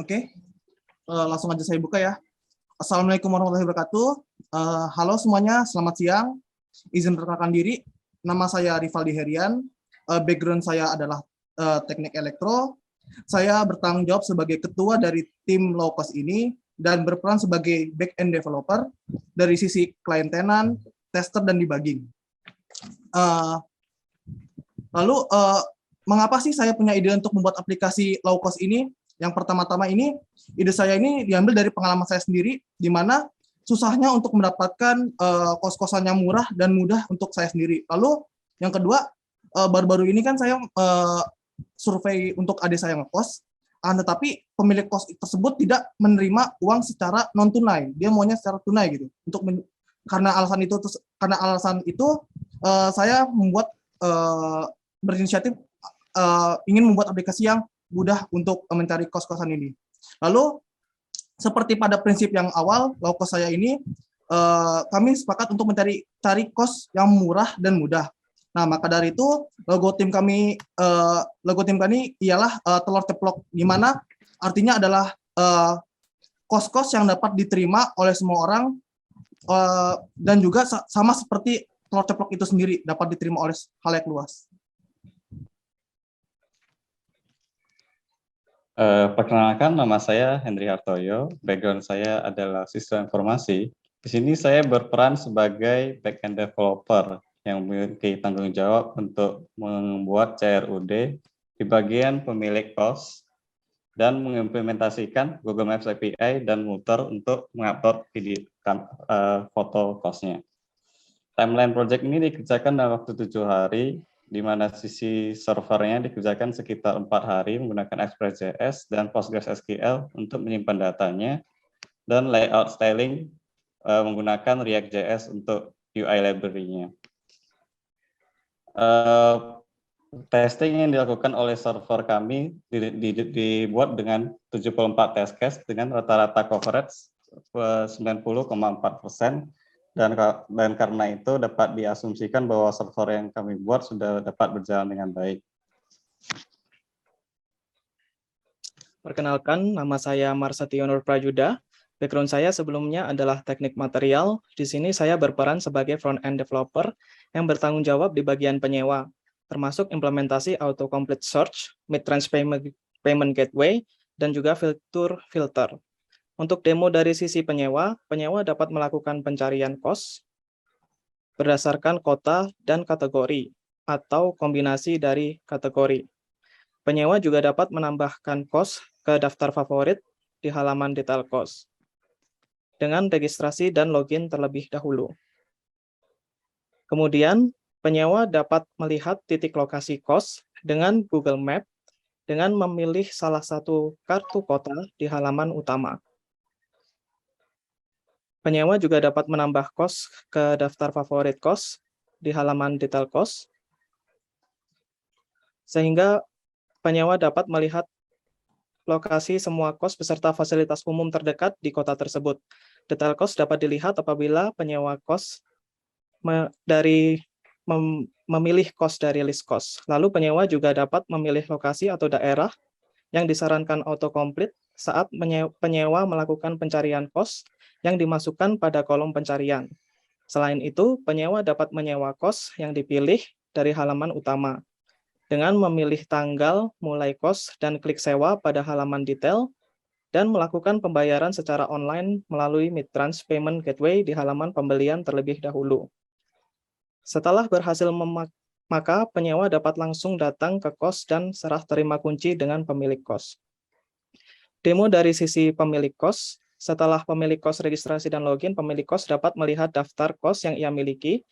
Oke, langsung aja saya buka ya. Assalamualaikum warahmatullahi wabarakatuh. Halo semuanya, selamat siang. Izin perkenalkan diri, nama saya Rivaldi Herian. Background saya adalah teknik elektro. Saya bertanggung jawab sebagai ketua dari tim low cost ini dan berperan sebagai back-end developer dari sisi client tenant, tester, dan debugging. Lalu, mengapa sih saya punya ide untuk membuat aplikasi low cost ini? Yang pertama-tama ini, ide saya ini diambil dari pengalaman saya sendiri, di mana susahnya untuk mendapatkan kos-kosan yang murah dan mudah untuk saya sendiri. Lalu yang kedua, baru-baru ini kan saya survei untuk adik saya ngekos, tetapi pemilik kos tersebut tidak menerima uang secara non tunai, dia maunya secara tunai gitu. Karena alasan itu saya membuat berinisiatif ingin membuat aplikasi yang mudah untuk mencari kos-kosan ini. Lalu seperti pada prinsip yang awal, low cost saya ini kami sepakat untuk mencari kos yang murah dan mudah. Nah, maka dari itu logo tim kami ialah telur ceplok, di mana artinya adalah kos-kos yang dapat diterima oleh semua orang dan juga sama seperti telur ceplok itu sendiri dapat diterima oleh khalayak luas. Perkenalkan, nama saya Henry Hartoyo. Background saya adalah siswa informasi. Di sini saya berperan sebagai back-end developer yang memiliki tanggung jawab untuk membuat CRUD di bagian pemilik kos dan mengimplementasikan Google Maps API dan Muter untuk mengupload foto kosnya. Timeline project ini dikerjakan dalam waktu 7 hari, di mana sisi servernya dikerjakan sekitar 4 hari menggunakan Express.js dan PostgreSQL untuk menyimpan datanya, dan layout styling menggunakan React.js untuk UI library-nya. Testing yang dilakukan oleh server kami dibuat dengan 74 test case dengan rata-rata coverage 90,4%. Dan karena itu dapat diasumsikan bahwa server yang kami buat sudah dapat berjalan dengan baik. Perkenalkan, nama saya Marsatio Nur Prajuda. Background saya sebelumnya adalah teknik material. Di sini saya berperan sebagai front-end developer yang bertanggung jawab di bagian penyewa, termasuk implementasi autocomplete search, mid-range payment gateway, dan juga fitur filter. Untuk demo dari sisi penyewa dapat melakukan pencarian kos berdasarkan kota dan kategori, atau kombinasi dari kategori. Penyewa juga dapat menambahkan kos ke daftar favorit di halaman detail kos, dengan registrasi dan login terlebih dahulu. Kemudian, penyewa dapat melihat titik lokasi kos dengan Google Map dengan memilih salah satu kartu kota di halaman utama. Penyewa juga dapat menambah kos ke daftar favorit kos di halaman detail kos, sehingga penyewa dapat melihat lokasi semua kos beserta fasilitas umum terdekat di kota tersebut. Detail kos dapat dilihat apabila penyewa kos memilih kos dari list kos. Lalu penyewa juga dapat memilih lokasi atau daerah yang disarankan autocomplete saat penyewa melakukan pencarian kos yang dimasukkan pada kolom pencarian. Selain itu, penyewa dapat menyewa kos yang dipilih dari halaman utama dengan memilih tanggal mulai kos dan klik sewa pada halaman detail dan melakukan pembayaran secara online melalui mid-range payment gateway di halaman pembelian terlebih dahulu. Setelah berhasil maka penyewa dapat langsung datang ke kos dan serah terima kunci dengan pemilik kos. Demo dari sisi pemilik kos. Setelah pemilik kos registrasi dan login, pemilik kos dapat melihat daftar kos yang ia miliki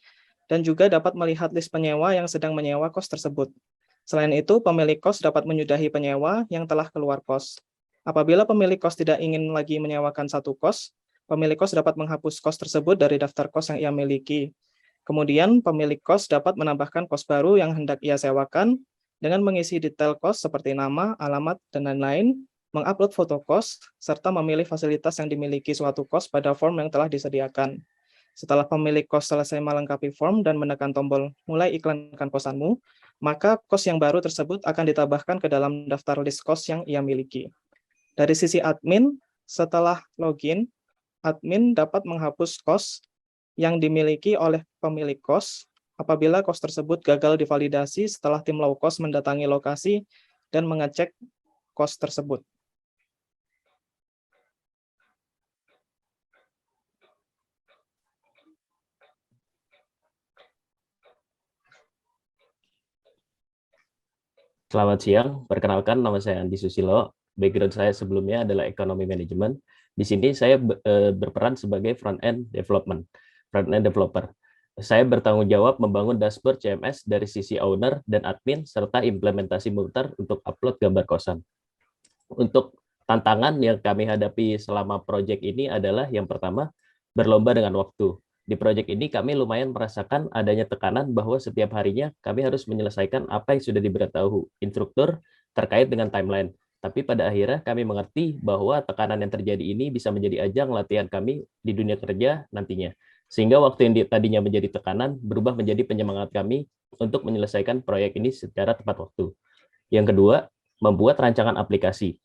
dan juga dapat melihat list penyewa yang sedang menyewa kos tersebut. Selain itu, pemilik kos dapat menyudahi penyewa yang telah keluar kos. Apabila pemilik kos tidak ingin lagi menyewakan satu kos, pemilik kos dapat menghapus kos tersebut dari daftar kos yang ia miliki. Kemudian, pemilik kos dapat menambahkan kos baru yang hendak ia sewakan dengan mengisi detail kos seperti nama, alamat, dan lain-lain, mengupload foto kos, serta memilih fasilitas yang dimiliki suatu kos pada form yang telah disediakan. Setelah pemilik kos selesai melengkapi form dan menekan tombol mulai iklankan kosanmu, maka kos yang baru tersebut akan ditambahkan ke dalam daftar list kos yang ia miliki. Dari sisi admin, setelah login, admin dapat menghapus kos yang dimiliki oleh pemilik kos apabila kos tersebut gagal divalidasi setelah tim low cost mendatangi lokasi dan mengecek kos tersebut. Selamat siang, perkenalkan nama saya Andi Susilo. Background saya sebelumnya adalah ekonomi manajemen. Di sini saya berperan sebagai front-end developer. Saya bertanggung jawab membangun dashboard CMS dari sisi owner dan admin, serta implementasi muter untuk upload gambar kosan. Untuk tantangan yang kami hadapi selama proyek ini adalah yang pertama, berlomba dengan waktu. Di proyek ini kami lumayan merasakan adanya tekanan bahwa setiap harinya kami harus menyelesaikan apa yang sudah diberitahu instruktur terkait dengan timeline. Tapi pada akhirnya kami mengerti bahwa tekanan yang terjadi ini bisa menjadi ajang latihan kami di dunia kerja nantinya. Sehingga waktu yang tadinya menjadi tekanan berubah menjadi penyemangat kami untuk menyelesaikan proyek ini secara tepat waktu. Yang kedua, membuat rancangan aplikasi.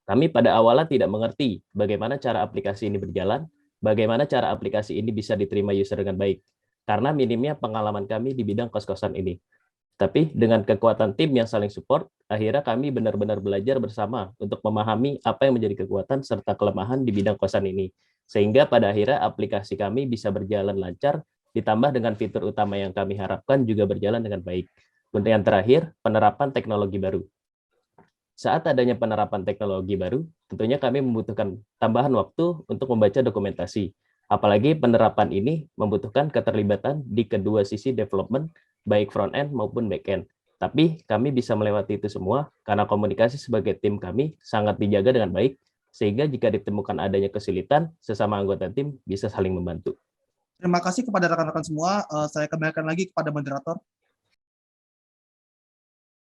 Kami pada awalnya tidak mengerti bagaimana cara aplikasi ini berjalan, bagaimana cara aplikasi ini bisa diterima user dengan baik, karena minimnya pengalaman kami di bidang kos-kosan ini. Tapi dengan kekuatan tim yang saling support, akhirnya kami benar-benar belajar bersama untuk memahami apa yang menjadi kekuatan serta kelemahan di bidang kosan ini. Sehingga pada akhirnya aplikasi kami bisa berjalan lancar, ditambah dengan fitur utama yang kami harapkan juga berjalan dengan baik. Untuk yang terakhir, penerapan teknologi baru. Saat adanya penerapan teknologi baru, tentunya kami membutuhkan tambahan waktu untuk membaca dokumentasi. Apalagi penerapan ini membutuhkan keterlibatan di kedua sisi development, baik front-end maupun back-end. Tapi kami bisa melewati itu semua karena komunikasi sebagai tim kami sangat dijaga dengan baik, sehingga jika ditemukan adanya kesulitan, sesama anggota tim bisa saling membantu. Terima kasih kepada rekan-rekan semua. Saya kembalikan lagi kepada moderator.